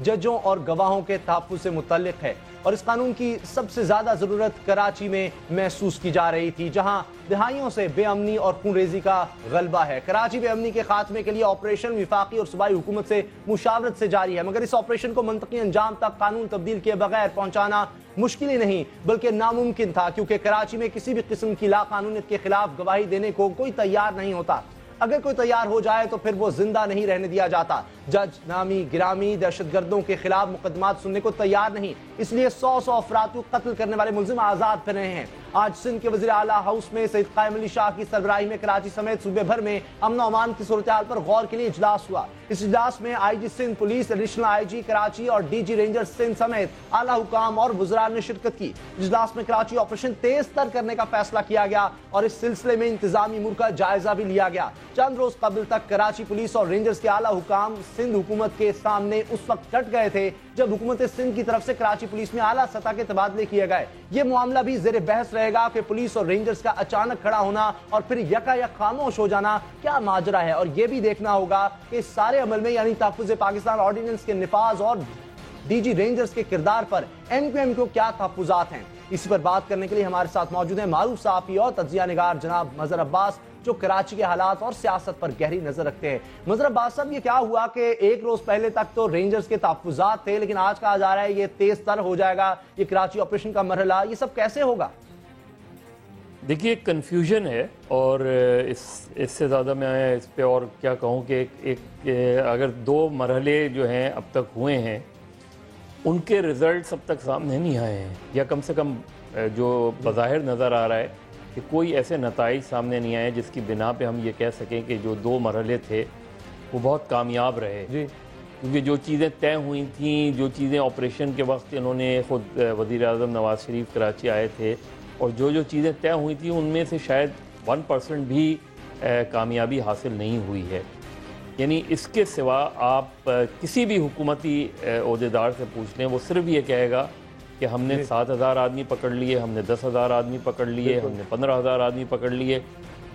ججوں اور گواہوں کے تحفظ سے متعلق ہے، اور اس قانون کی سب سے زیادہ ضرورت کراچی میں محسوس کی جا رہی تھی، جہاں دہائیوں سے بے امنی اور خون ریزی کا غلبہ ہے۔ کراچی بے امنی کے خاتمے کے لیے آپریشن وفاقی اور صوبائی حکومت سے مشاورت سے جاری ہے، مگر اس آپریشن کو منطقی انجام تک قانون تبدیل کیے بغیر پہنچانا مشکل ہی نہیں بلکہ ناممکن تھا، کیونکہ کراچی میں کسی بھی قسم کی لا قانونیت کے خلاف گواہی دینے کو کوئی تیار نہیں ہوتا۔ اگر کوئی تیار ہو جائے تو پھر وہ زندہ نہیں رہنے دیا جاتا۔ جج نامی گرامی دہشت گردوں کے خلاف مقدمات سننے کو تیار نہیں، اس لیے 100 افراد کو قتل کرنے والے ملزم آزاد پھر رہے ہیں۔ آج سندھ کے وزیر اعلیٰ ہاؤس میں سید قائم علی شاہ کی سربراہی میں کراچی سمیت صوبے بھر میں امن و امان کی صورتحال پر غور کے لیے اجلاس ہوا۔ اس اجلاس میں آئی جی سندھ پولیس، ایڈیشنل آئی جی کراچی اور ڈی جی رینجر سندھ سمیت اعلیٰ حکام اور وزراء نے شرکت کی۔ اجلاس میں کراچی آپریشن تیز تر کرنے کا فیصلہ کیا گیا اور اس سلسلے میں انتظامی امور کا جائزہ بھی لیا گیا۔ چند روز قبل تک کراچی پولیس اور رینجرز کے اعلیٰ حکام سندھ حکومت کے سامنے اس وقت ڈٹ گئے تھے جب حکومت سندھ کی طرف سے کراچی پولیس میں اعلیٰ سطح کے تبادلے کیے گئے۔ یہ معاملہ بھی زیر بحث رہے گا کہ پولیس اور رینجرز کا اچانک کھڑا ہونا اور پھر یکا یک خاموش ہو جانا کیا ماجرا ہے، اور یہ بھی دیکھنا ہوگا کہ اس سارے عمل میں یعنی تحفظ پاکستان آرڈیننس کے نفاذ اور ڈی جی رینجرز کے کردار پر ایم کیو ایم کو کیا تحفظات ہیں۔ اسی پر بات کرنے کے لیے ہمارے ساتھ موجود ہیں معروف صحافی اور تجزیہ نگار جناب مظہر عباس، جو کراچی کے حالات اور سیاست پر گہری نظر رکھتے ہیں۔ مظہر عباس صاحب، یہ کیا ہوا کہ ایک روز پہلے تک تو رینجرز کے تحفظات تھے، لیکن آج کہا جا رہا ہے یہ تیز تر ہو جائے گا، یہ کراچی آپریشن کا مرحلہ، یہ سب کیسے ہوگا؟ دیکھیے کنفیوژن ہے، اور اس سے زیادہ میں اس پہ اور کیا کہوں کہ اگر 2 مرحلے جو ہیں اب تک ہوئے ہیں ان کے رزلٹس اب تک سامنے نہیں آئے ہیں، یا کم سے کم جو بظاہر نظر آ رہا ہے کہ کوئی ایسے نتائج سامنے نہیں آئے جس کی بنا پہ ہم یہ کہہ سکیں کہ جو 2 مرحلے تھے وہ بہت کامیاب رہے۔ کیونکہ جو چیزیں طے ہوئی تھیں، جو چیزیں آپریشن کے وقت انہوں نے خود وزیر اعظم نواز شریف کراچی آئے تھے، اور جو چیزیں طے ہوئی تھیں ان میں سے شاید 1% بھی کامیابی حاصل نہیں ہوئی ہے۔ یعنی اس کے سوا آپ کسی بھی حکومتی عہدیدار سے پوچھ لیں، وہ صرف یہ کہے گا کہ ہم نے 7,000 آدمی پکڑ لیے، ہم نے 10,000 آدمی پکڑ لیے، ہم نے 15,000 آدمی پکڑ لیے۔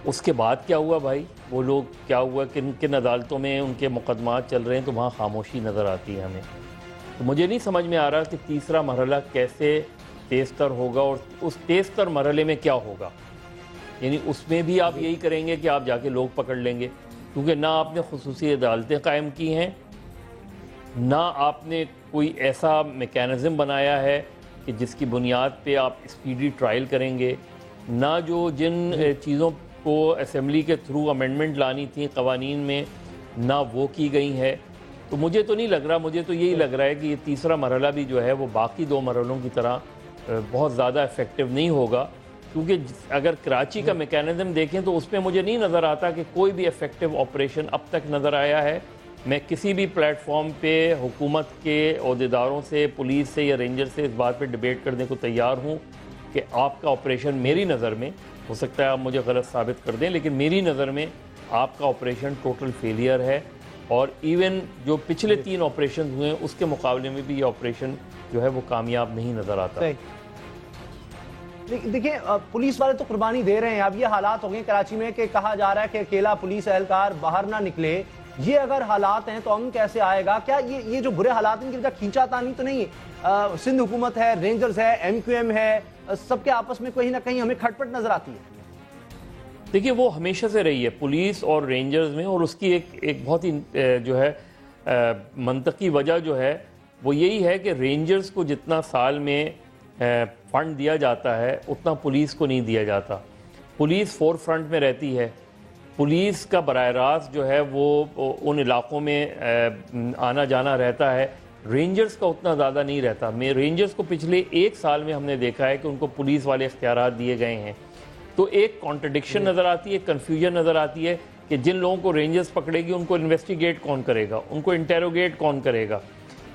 اس کے بعد کیا ہوا بھائی؟ وہ لوگ کیا ہوا، کن عدالتوں میں ان کے مقدمات چل رہے ہیں، تو وہاں خاموشی نظر آتی ہے ہمیں۔ تو مجھے نہیں سمجھ میں آ رہا کہ تیسرا مرحلہ کیسے تیز تر ہوگا، اور اس تیز تر مرحلے میں کیا ہوگا۔ یعنی اس میں بھی آپ یہی کریں گے کہ آپ جا کے لوگ پکڑ لیں گے، کیونکہ نہ آپ نے خصوصی عدالتیں قائم کی ہیں، نہ آپ نے کوئی ایسا میکینزم بنایا ہے کہ جس کی بنیاد پہ آپ اسپیڈی ٹرائل کریں گے، نہ جن چیزوں کو اسمبلی کے تھرو امینڈمنٹ لانی تھیں قوانین میں، نہ وہ کی گئی ہے۔ تو مجھے تو نہیں لگ رہا، مجھے تو یہی لگ رہا ہے کہ یہ تیسرا مرحلہ بھی جو ہے وہ باقی 2 مرحلوں کی طرح بہت زیادہ ایفیکٹو نہیں ہوگا، کیونکہ اگر کراچی کا میکینزم دیکھیں تو اس میں مجھے نہیں نظر آتا کہ کوئی بھی ایفیکٹو آپریشن اب تک نظر آیا ہے۔ میں کسی بھی پلیٹ فارم پہ حکومت کے عہدیداروں سے، پولیس سے یا رینجر سے اس بات پہ ڈیبیٹ کرنے کو تیار ہوں کہ آپ کا آپریشن، میری نظر میں، ہو سکتا ہے آپ مجھے غلط ثابت کر دیں، لیکن میری نظر میں آپ کا آپریشن ٹوٹل فیلئر ہے، اور ایون جو پچھلے 3 آپریشن ہوئے ہیں اس کے مقابلے میں بھی یہ آپریشن جو ہے وہ کامیاب نہیں نظر آتا۔ دیکھیں پولیس والے تو قربانی دے رہے ہیں، اب یہ حالات ہو گئے کراچی میں کہ کہا جا رہا ہے کہ اکیلا پولیس اہلکار باہر نہ نکلے۔ یہ اگر حالات ہیں تو امن کیسے آئے گا؟ کیا یہ جو برے حالات ہیں ان کی وجہ کھینچا تانی تو نہیں؟ سندھ حکومت ہے، رینجرز ہے، ایم کیو ایم ہے، سب کے آپس میں کہیں نہ کہیں ہمیں کھٹ پٹ نظر آتی ہے۔ دیکھیے وہ ہمیشہ سے رہی ہے پولیس اور رینجرز میں، اور اس کی ایک بہت ہی جو ہے منطقی وجہ جو ہے وہ یہی ہے کہ رینجرز کو جتنا سال میں فنڈ دیا جاتا ہے اتنا پولیس کو نہیں دیا جاتا۔ پولیس فور فرنٹ میں رہتی ہے، پولیس کا براہ راست جو ہے وہ ان علاقوں میں آنا جانا رہتا ہے، رینجرز کا اتنا زیادہ نہیں رہتا۔ رینجرز کو پچھلے 1 سال میں ہم نے دیکھا ہے کہ ان کو پولیس والے اختیارات دیے گئے ہیں، تو ایک کانٹرڈکشن نظر آتی ہے، کنفیوژن نظر آتی ہے کہ جن لوگوں کو رینجرز پکڑے گی ان کو انویسٹیگیٹ کون کرے گا، ان کو انٹیروگیٹ کون کرے گا،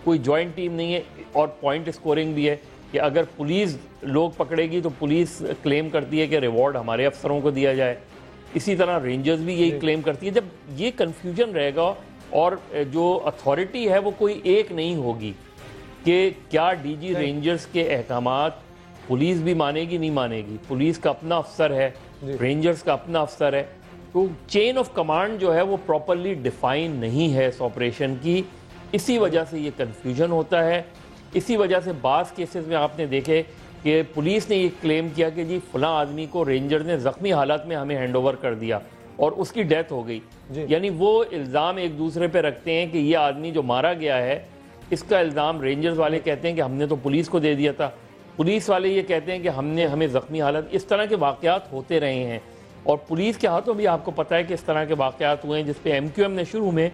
کوئی جوائنٹ ٹیم نہیں ہے۔ اور پوائنٹ اسکورنگ بھی ہے کہ اگر پولیس لوگ پکڑے گی تو پولیس کلیم کرتی ہے کہ ریوارڈ ہمارے افسروں کو دیا جائے، اسی طرح رینجرز بھی یہی کلیم کرتی ہے۔ جب یہ کنفیوژن رہے گا اور جو اتھارٹی ہے وہ کوئی ایک نہیں ہوگی کہ کیا ڈی جی رینجرز کے احکامات پولیس بھی مانے گی نہیں مانے گی، پولیس کا اپنا افسر ہے، رینجرز کا اپنا افسر ہے، تو چین آف کمانڈ جو ہے وہ پراپرلی ڈیفائن نہیں ہے اس آپریشن کی، اسی وجہ سے یہ کنفیوژن ہوتا ہے. اسی وجہ سے بعض کیسز میں آپ نے دیکھے کہ پولیس نے یہ کلیم کیا کہ جی فلاں آدمی کو رینجر نے زخمی حالت میں ہمیں ہینڈ اوور کر دیا اور اس کی ڈیتھ ہو گئی. یعنی وہ الزام ایک دوسرے پہ رکھتے ہیں کہ یہ آدمی جو مارا گیا ہے اس کا الزام رینجرز والے کہتے ہیں کہ ہم نے تو پولیس کو دے دیا تھا, پولیس والے یہ کہتے ہیں کہ ہمیں زخمی حالت. اس طرح کے واقعات ہوتے رہے ہیں اور پولیس کے ہاتھوں بھی آپ کو پتہ ہے کہ اس طرح کے واقعات ہوئے ہیں جس پہ MQM نے شروع میں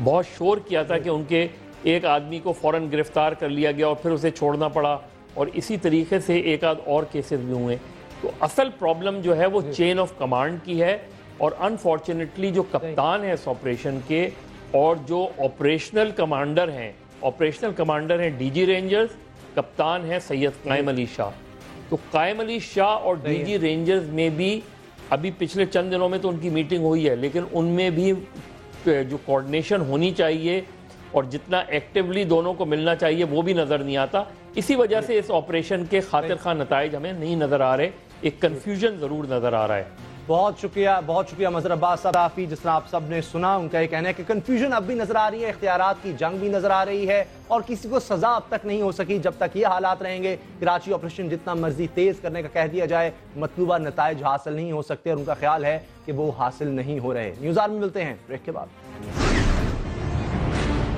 بہت شور کیا تھا کہ ان کے ایک آدمی کو فوراً گرفتار کر لیا گیا اور پھر اسے چھوڑنا پڑا, اور اسی طریقے سے ایک آدھ اور کیسز بھی ہوئے. تو اصل پرابلم جو ہے وہ چین آف کمانڈ کی ہے, اور انفارچونیٹلی جو کپتان ہے اس آپریشن کے اور جو آپریشنل کمانڈر ہیں ڈی جی رینجرز, کپتان ہیں سید قائم علی شاہ. تو قائم علی شاہ اور ڈی جی رینجرز میں بھی ابھی پچھلے چند دنوں میں تو ان کی میٹنگ ہوئی ہے, لیکن ان میں بھی جو کوارڈینیشن ہونی چاہیے اور جتنا ایکٹیولی دونوں کو ملنا چاہیے وہ بھی نظر نہیں آتا. اسی وجہ سے اس آپریشن کے خاطر خواہ نتائج ہمیں نہیں نظر آ رہے, ایک کنفیوژن ضرور نظر آ رہا ہے. بہت شکریہ مظہر عباس صاحب. جس طرح آپ سب نے سنا, ان کا یہ کہنا ہے کہ کنفیوژن اب بھی نظر آ رہی ہے, اختیارات کی جنگ بھی نظر آ رہی ہے, اور کسی کو سزا اب تک نہیں ہو سکی. جب تک یہ حالات رہیں گے, کراچی آپریشن جتنا مرضی تیز کرنے کا کہہ دیا جائے, مطلوبہ نتائج حاصل نہیں ہو سکتے, اور ان کا خیال ہے کہ وہ حاصل نہیں ہو رہے. نیوز آر میں ملتے ہیں بریک کے بعد.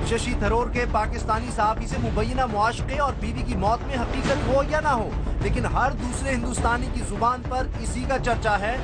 ششی تھرور کے پاکستانی صحافی سے مبینہ معاشقے اور بیوی کی موت میں حقیقت ہو یا نہ ہو, لیکن ہر دوسرے ہندوستانی کی زبان پر اسی کا چرچا ہے.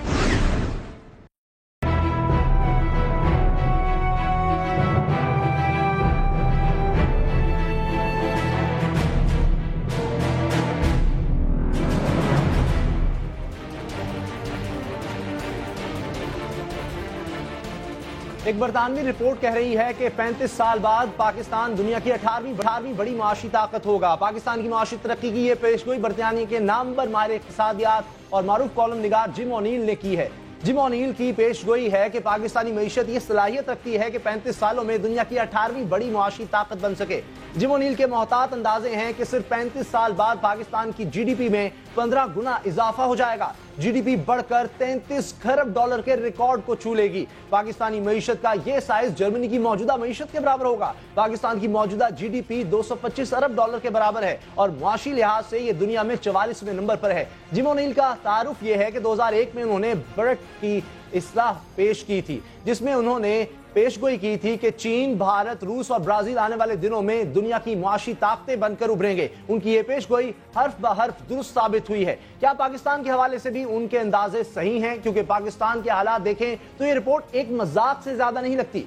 ایک برطانوی رپورٹ کہہ رہی ہے کہ 35 سال بعد پاکستان دنیا کی 18ویں بڑی معاشی طاقت ہوگا. پاکستان کی معاشی ترقی کی یہ پیشگوئی برطانیہ کے نامور ماہر اقتصادیات اور معروف کالم نگار جم اونیل نے کی ہے. جم اونیل کی پیشگوئی ہے کہ پاکستانی معیشت یہ صلاحیت رکھتی ہے کہ 35 سالوں میں دنیا کی 18ویں بڑی معاشی طاقت بن سکے. جم اونیل کے محتاط اندازے ہیں کہ صرف 35 سال بعد پاکستان کی جی ڈی پی میں 15 گنا اضافہ ہو جائے گا. جی ڈی پی بڑھ کر 33 کھرب ڈالر کے ریکارڈ کو چھو لے گی. پاکستانی معیشت کا یہ سائز جرمنی کی موجودہ معیشت کے برابر ہوگا. پاکستان کی موجودہ جی ڈی پی 225 ارب ڈالر کے برابر ہے اور معاشی لحاظ سے یہ دنیا میں 44ویں نمبر پر ہے. جم اونیل کا تعارف یہ ہے کہ 2001 میں انہوں نے برٹ کی اصلاح پیش کی تھی, جس میں انہوں نے پیشگوئی کی تھی کہ چین, بھارت, روس اور برازیل آنے والے دنوں میں دنیا کی معاشی طاقتیں بن کر ابھریں گے. ان کی یہ پیشگوئی حرف بحرف درست ثابت ہوئی ہے. کیا پاکستان کے حوالے سے بھی ان کے اندازے صحیح ہیں؟ کیونکہ پاکستان کے حالات دیکھیں تو یہ رپورٹ ایک مذاق سے زیادہ نہیں لگتی.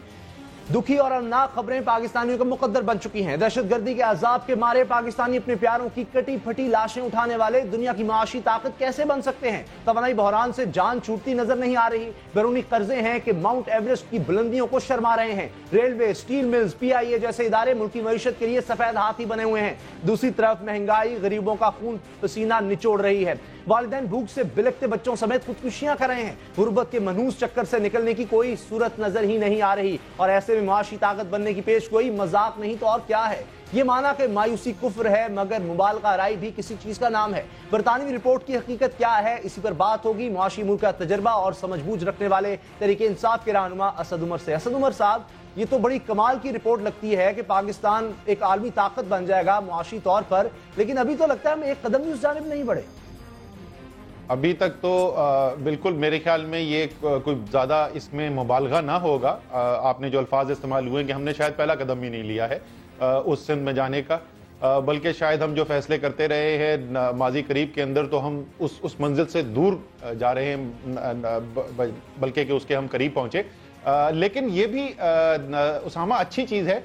دکھی اور المناک خبریں پاکستانیوں کا مقدر بن چکی ہیں. دہشت گردی کے عذاب کے مارے پاکستانی اپنے پیاروں کی کٹی پھٹی لاشیں اٹھانے والے دنیا کی معاشی طاقت کیسے بن سکتے ہیں؟ توانائی بحران سے جان چھوٹتی نظر نہیں آ رہی. بیرونی قرضے ہیں کہ ماؤنٹ ایوریسٹ کی بلندیوں کو شرما رہے ہیں. ریلوے, سٹیل ملز, پی آئی اے جیسے ادارے ملکی معیشت کے لیے سفید ہاتھی بنے ہوئے ہیں. دوسری طرف مہنگائی غریبوں کا خون پسینہ نچوڑ رہی ہے. والدین بھوک سے بلکتے بچوں سمیت خودکشیاں کر رہے ہیں. غربت کے منحوس چکر سے نکلنے کی کوئی صورت نظر ہی نہیں آ رہی, اور ایسے میں معاشی طاقت بننے کی پیش کوئی مذاق نہیں تو اور کیا ہے. یہ مانا کہ مایوسی کفر ہے, مگر مبالغہ رائی بھی کسی چیز کا نام ہے. برطانوی رپورٹ کی حقیقت کیا ہے, اسی پر بات ہوگی معاشی امور کا تجربہ اور سمجھ بوجھ رکھنے والے تحریک انصاف کے رہنما اسد عمر سے. اسد عمر صاحب, یہ تو بڑی کمال کی رپورٹ لگتی ہے کہ پاکستان ایک عالمی طاقت بن جائے گا معاشی طور پر, لیکن ابھی تو لگتا ہے ہم ایک قدم بھی اس جانب نہیں بڑھے. ابھی تک تو بالکل میرے خیال میں یہ کوئی زیادہ اس میں مبالغہ نہ ہوگا. آپ نے جو الفاظ استعمال ہوئے کہ ہم نے شاید پہلا قدم ہی نہیں لیا ہے اس سندھ میں جانے کا, بلکہ شاید ہم جو فیصلے کرتے رہے ہیں ماضی قریب کے اندر تو ہم اس منزل سے دور جا رہے ہیں بلکہ کہ اس کے ہم قریب پہنچے. لیکن یہ بھی اسامہ اچھی چیز ہے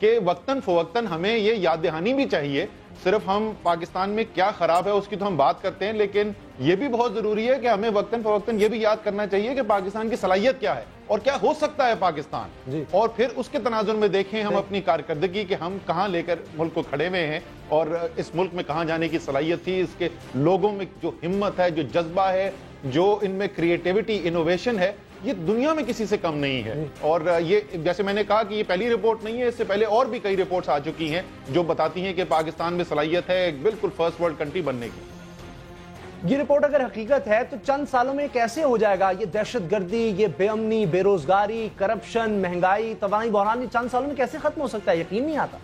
کہ وقتاً فوقتاً ہمیں یہ یاد دہانی بھی چاہیے. صرف ہم پاکستان میں کیا خراب ہے اس کی تو ہم بات کرتے ہیں, لیکن یہ بھی بہت ضروری ہے کہ ہمیں وقتاً فوقتاً یہ بھی یاد کرنا چاہیے کہ پاکستان کی صلاحیت کیا ہے اور کیا ہو سکتا ہے پاکستان, اور پھر اس کے تناظر میں دیکھیں ہم اپنی کارکردگی کہ ہم کہاں لے کر ملک کو کھڑے ہوئے ہیں اور اس ملک میں کہاں جانے کی صلاحیت تھی. اس کے لوگوں میں جو ہمت ہے, جو جذبہ ہے, جو ان میں کریٹیوٹی, انوویشن ہے, یہ دنیا میں کسی سے کم نہیں ہے. اور یہ جیسے میں نے کہا کہ یہ پہلی رپورٹ نہیں ہے, اس سے پہلے اور بھی کئی رپورٹس آ چکی ہیں جو بتاتی ہیں کہ پاکستان میں صلاحیت ہے بالکل فرسٹ ورلڈ کنٹری بننے کی. یہ رپورٹ اگر حقیقت ہے تو چند سالوں میں کیسے ہو جائے گا یہ دہشت گردی، یہ بے امنی، بے روزگاری، کرپشن، مہنگائی، توانائی بحران چند سالوں میں کیسے ختم ہو سکتا ہے؟ یقین نہیں آتا۔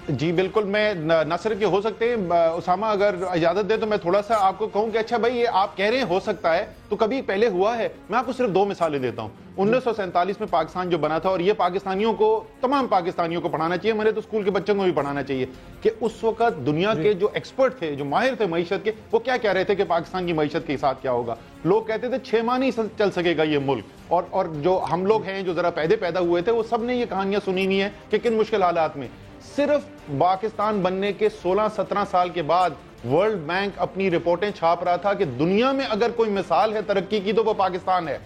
جی بالکل، میں نہ صرف یہ ہو سکتے ہیں، اسامہ اگر اجازت دے تو میں تھوڑا سا آپ کو کہوں کہ اچھا بھائی یہ آپ کہہ رہے ہیں ہو سکتا ہے، تو کبھی پہلے ہوا ہے؟ میں آپ کو صرف 2 مثالیں دیتا ہوں۔ 1947 میں پاکستان جو بنا تھا، اور یہ پاکستانیوں کو، تمام پاکستانیوں کو پڑھانا چاہیے، ہمارے تو اسکول کے بچوں کو بھی پڑھانا چاہیے کہ اس وقت دنیا کے جو ایکسپرٹ تھے، جو ماہر تھے معیشت کے، وہ کیا کہہ رہے تھے کہ پاکستان کی معیشت کے ساتھ کیا ہوگا۔ لوگ کہتے تھے 6 ماہ نہیں چل سکے گا یہ ملک، اور جو ہم لوگ ہیں جو ذرا پیدا ہوئے تھے، وہ سب نے یہ کہانیاں سنی نہیں ہے کہ کن مشکل حالات میں۔ صرف پاکستان بننے کے 16-17 سال کے بعد ورلڈ بینک اپنی رپورٹیں چھاپ رہا تھا کہ دنیا میں اگر کوئی مثال ہے ترقی کی تو وہ پاکستان ہے۔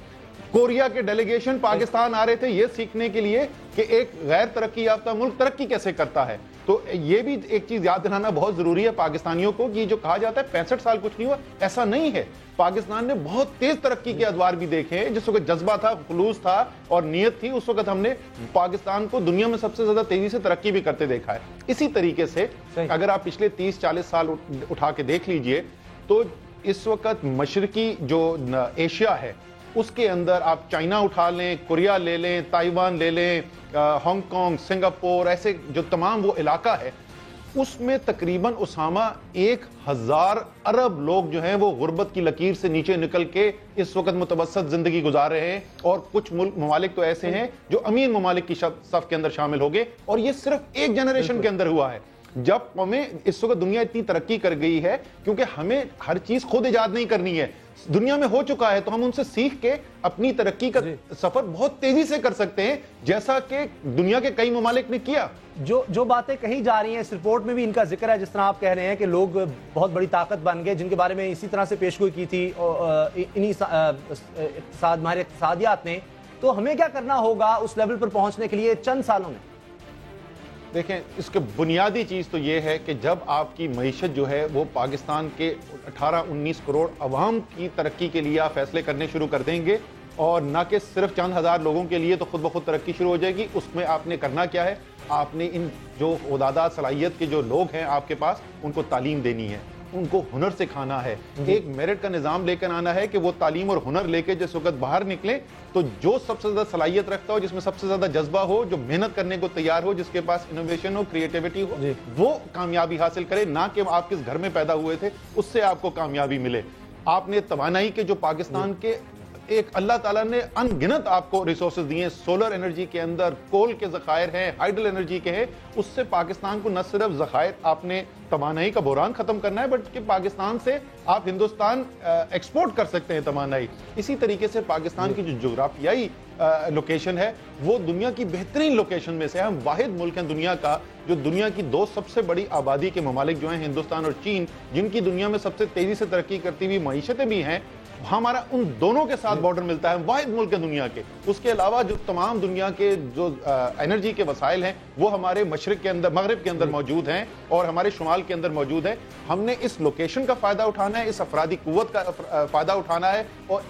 کوریا کے ڈیلیگیشن پاکستان آ رہے تھے یہ سیکھنے کے لیے کہ ایک غیر ترقی یافتہ ملک ترقی کیسے کرتا ہے۔ تو یہ بھی ایک چیز یاد دلانا بہت ضروری ہے پاکستانیوں کو کہ جو کہا جاتا ہے 65 سال کچھ نہیں ہوا، ایسا نہیں ہے۔ پاکستان نے بہت تیز ترقی کے ادوار بھی دیکھے ہیں۔ جس وقت جذبہ تھا، خلوص تھا اور نیت تھی، اس وقت ہم نے پاکستان کو دنیا میں سب سے زیادہ تیزی سے ترقی بھی کرتے دیکھا ہے۔ اسی طریقے سے اگر آپ پچھلے 30-40 سال اٹھا کے دیکھ لیجئے تو اس وقت مشرقی جو ایشیا ہے اس کے اندر آپ چائنا اٹھا لیں، کوریا لے لیں، تائیوان لے لیں، ہانگ کانگ، سنگاپور، ایسے جو تمام وہ علاقہ ہے، اس میں تقریباً اسامہ 1000 ارب لوگ جو ہیں وہ غربت کی لکیر سے نیچے نکل کے اس وقت متوسط زندگی گزار رہے ہیں، اور کچھ ممالک تو ایسے ہیں جو امیر ممالک کی صف کے اندر شامل ہو گئے، اور یہ صرف ایک جنریشن کے اندر ہوا ہے۔ جب ہمیں اس وقت دنیا اتنی ترقی کر گئی ہے کیونکہ ہمیں ہر چیز خود ایجاد نہیں کرنی ہے، دنیا میں ہو چکا ہے، تو ہم ان سے سیکھ کے اپنی ترقی کا سفر بہت تیزی سے کر سکتے ہیں، جیسا کہ دنیا کے کئی ممالک نے کیا۔ جو باتیں کہی جا رہی ہیں اس رپورٹ میں بھی ان کا ذکر ہے، جس طرح آپ کہہ رہے ہیں کہ لوگ بہت بڑی طاقت بن گئے، جن کے بارے میں اسی طرح سے پیشگوئی کی تھی انہی ماہر اقتصادیات نے، تو ہمیں کیا کرنا ہوگا اس لیول پر پہنچنے کے لیے چند سالوں میں؟ دیکھیں، اس کے بنیادی چیز تو یہ ہے کہ جب آپ کی معیشت جو ہے وہ پاکستان کے 18-19 کروڑ عوام کی ترقی کے لیے آپ فیصلے کرنے شروع کر دیں گے، اور نہ کہ صرف چند ہزار لوگوں کے لیے، تو خود بخود ترقی شروع ہو جائے گی۔ اس میں آپ نے کرنا کیا ہے؟ آپ نے ان جو عدادات صلاحیت کے جو لوگ ہیں آپ کے پاس، ان کو تعلیم دینی ہے، ان کو ہنر سکھانا ہے، ایک میرٹ کا نظام لے کر آنا ہے کہ وہ تعلیم اور ہنر لے کے جس وقت باہر نکلیں تو جو سب سے زیادہ صلاحیت رکھتا ہو، جس میں سب سے زیادہ جذبہ ہو، جو محنت کرنے کو تیار ہو، جس کے پاس انوویشن ہو، کریٹیوٹی ہو، وہ کامیابی حاصل کرے، نہ کہ آپ کس گھر میں پیدا ہوئے تھے اس سے آپ کو کامیابی ملے۔ آپ نے توانائی کے جو پاکستان کے ایک اللہ تعالیٰ نے ان گنت آپ کو ریسورسز دیے ہیں، سولر انرجی کے اندر کول کے ذخائر ہیں، ہائیڈل انرجی کے ہیں، اس سے پاکستان کو نہ صرف ذخائر آپ نے توانائی کا بحران ختم کرنا ہے، بلکہ پاکستان سے آپ ہندوستان ایکسپورٹ کر سکتے ہیں توانائی۔ اسی طریقے سے پاکستان کی جو جغرافیائی لوکیشن ہے وہ دنیا کی بہترین لوکیشن میں سے، ہم واحد ملک ہیں دنیا کا جو دنیا کی 2 سب سے بڑی آبادی کے ممالک جو ہیں ہندوستان اور چین، جن کی دنیا میں سب سے تیزی سے ترقی کرتی ہوئی معیشتیں بھی ہیں، ہمارا ان دونوں کے ساتھ بارڈر ملتا ہے، واحد ملک ہے دنیا کے۔ اس کے علاوہ جو تمام دنیا کے جو انرجی کے وسائل ہیں وہ ہمارے مشرق کے اندر، مغرب کے اندر موجود ہیں اور ہمارے شمال کے اندر موجود ہیں۔ ہم نے اس لوکیشن کا فائدہ اٹھانا ہے، اس افرادی قوت کا فائدہ اٹھانا ہے، اور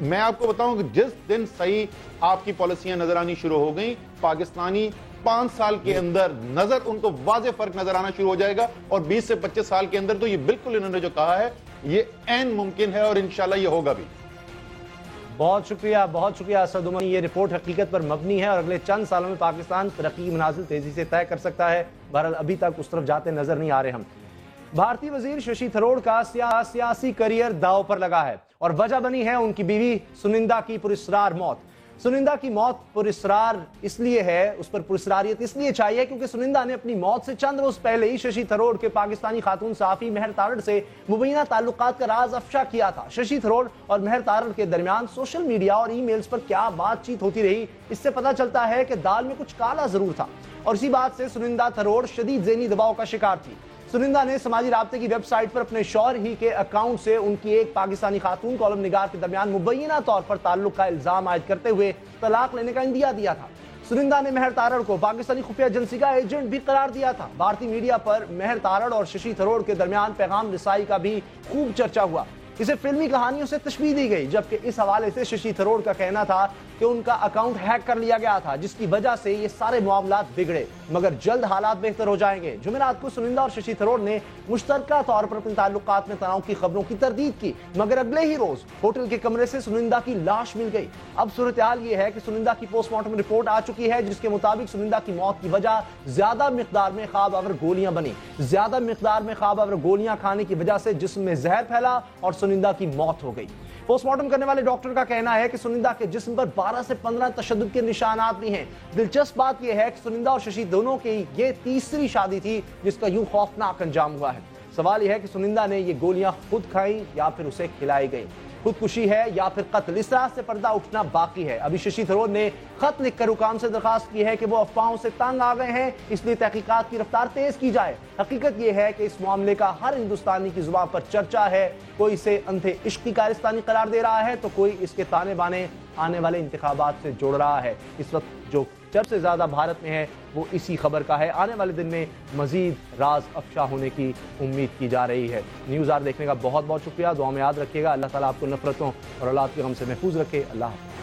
میں آپ کو بتاؤں کہ جس دن صحیح آپ کی پالیسیاں نظر آنی شروع ہو گئیں، پاکستانی 5 سال کے اندر نظر ان کو واضح فرق نظر آنا شروع ہو جائے گا، اور 20 سے 25 سال کے اندر تو یہ بالکل انہوں نے جو کہا ہے یہ عین ممکن ہے، اور انشاءاللہ یہ ہوگا بھی۔ بہت شکریہ اسد عمر، یہ رپورٹ حقیقت پر مبنی ہے اور اگلے چند سالوں میں پاکستان ترقی منازل تیزی سے طے کر سکتا ہے۔ بہرحال ابھی تک اس طرف جاتے نظر نہیں آ رہے ہم۔ بھارتی وزیر ششی تھروڑ کا سیاسی کریئر داؤ پر لگا ہے، اور وجہ بنی ہے ان کی بیوی سنندا کی پراسرار موت۔ سنندا کی موت پراسرار اس لیے ہے، اس پر پراسراریت اس لیے چاہیے کیونکہ سنندا نے اپنی موت سے چند روز پہلے ہی ششی تھروڑ کے پاکستانی خاتون صحافی مہر تارڑ سے مبینہ تعلقات کا راز افشا کیا تھا۔ ششی تھروڑ اور مہر تارڑ کے درمیان سوشل میڈیا اور ای میلز پر کیا بات چیت ہوتی رہی، اس سے پتہ چلتا ہے کہ دال میں کچھ کالا ضرور تھا، اور اسی بات سے سنندا تھروڑ شدید ذہنی دباؤ کا شکار تھی۔ سنندا نے سماجی رابطے کی ویب سائٹ پر اپنے شوہر ہی کے اکاؤنٹ سے ان کی ایک پاکستانی خاتون کالم نگار کے درمیان مبینہ طور پر تعلق کا الزام عائد کرتے ہوئے طلاق لینے کا اندیہ دیا تھا۔ سنندا نے مہر تارڑ کو پاکستانی خفیہ ایجنسی کا ایجنٹ بھی قرار دیا تھا۔ بھارتی میڈیا پر مہر تارڑ اور ششی تھروڑ کے درمیان پیغام رسائی کا بھی خوب چرچا ہوا۔ اسے فلمی کہانیوں سے تشبیہ دی گئی، جبکہ اس حوالے سے ششی تھرور کا کہنا تھا کہ ان کا اکاؤنٹ ہیک کر لیا گیا تھا، جس کی وجہ سے یہ سارے معاملات بگڑے، مگر جلد حالات بہتر ہو جائیں گے۔ جمعرات کو سنندا اور ششی تھرور نے مشترکہ طور پر اپنے تعلقات میں تناؤ کی خبروں کی تردید کی، مگر اگلے ہی روز ہوٹل کے کمرے سے سنندا کی لاش مل گئی۔ اب صورتحال یہ ہے کہ سنندا کی پوسٹ مارٹم رپورٹ آ چکی ہے، جس کے مطابق سنندا کی موت کی وجہ زیادہ مقدار میں خواب آور گولیاں بنی۔ زیادہ مقدار میں خواب آور گولیاں کھانے کی وجہ سے جسم میں زہر پھیلا اور سنندا کی موت ہو گئی۔ پوسٹ مارٹم کرنے والے ڈاکٹر کا کہنا ہے کہ سنندا کے جسم پر 12 سے 15 تشدد کے نشانات بھی ہیں۔ دلچسپ بات یہ ہے کہ سنندا اور ششی دونوں کی یہ تیسری شادی تھی جس کا یوں خوفناک انجام ہوا ہے۔ سوال یہ ہے کہ سنندا نے یہ گولیاں خود کھائیں یا پھر اسے کھلائی گئیں، خودکشی ہے یا پھر قتل، اس طرح سے پردہ اٹھنا باقی ہے۔ ابھی ششی تھرور نے خط لکھ کر حکام سے درخواست کی ہے کہ وہ افواہوں سے تنگ آ گئے ہیں، اس لیے تحقیقات کی رفتار تیز کی جائے۔ حقیقت یہ ہے کہ اس معاملے کا ہر ہندوستانی کی زبان پر چرچا ہے، کوئی اسے اندھے عشق کی کارستانی قرار دے رہا ہے تو کوئی اس کے تانے بانے آنے والے انتخابات سے جوڑ رہا ہے۔ اس وقت جو سب سے زیادہ بھارت میں ہے وہ اسی خبر کا ہے۔ آنے والے دن میں مزید راز افشا ہونے کی امید کی جا رہی ہے۔ نیوز آر دیکھنے کا بہت بہت شکریہ، دعا میں یاد رکھیے گا۔ اللہ تعالیٰ آپ کو نفرتوں اور اولاد کے غم سے محفوظ رکھے۔ اللہ حافظ۔